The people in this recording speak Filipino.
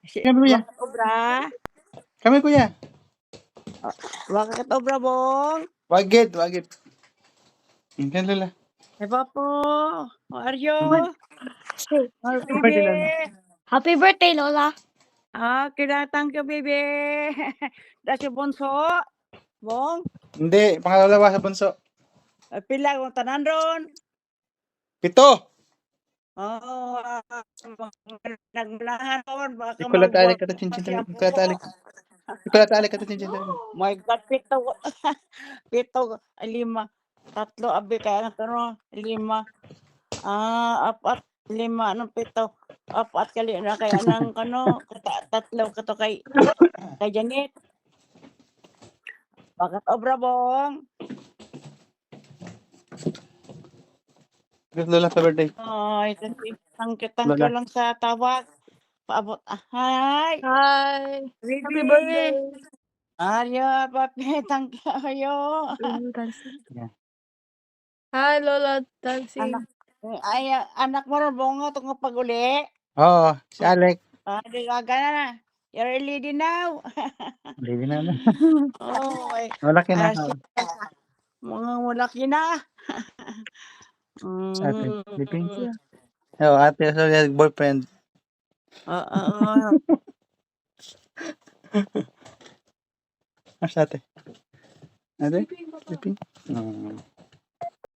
Si Kami kuya. Bakit obra? Kami kuya. Bakit obra, Bong? Wagit, wagit. Kan Lola. Hey, Papo. How are you? Oh, Happy birthday, baby. Lola. Happy birthday, Lola. Kinatang ka, baby. That's yung bunso. Bong, Hindi, pangalawa sa bunso. pila kong tanan ron. 7. Oo, nagmanahan ron. Baka Ikulat alik mag-work kata pa cincin siya tali. po. Ikulat alik. Ikulat alik kata cincin tali. My God, pito. Pito, 5. 3, abi kaya nga no, 5. 4, 5, anong 7. 4 kali na kaya ng kano, 3 kato kay Janet. Bakit obra, Bong? Lola sa birthday. Ay, thank you Lola. lang sa tawag. Paabot. Hi, Hi. baby. Happy birthday. Arya, papi, thank you. Yeah. Hi, Lola Tansi. Anak mo rin, Bongo, itong pag-uli. Oo, si Alec. Di ka na. You're a lady now. Baby na na. Oh, ay. Malaki na. Mga malaki na. Sa atin. Sleeping. Oo, ate. So, boyfriend. Sa ate. Ate? Sleeping.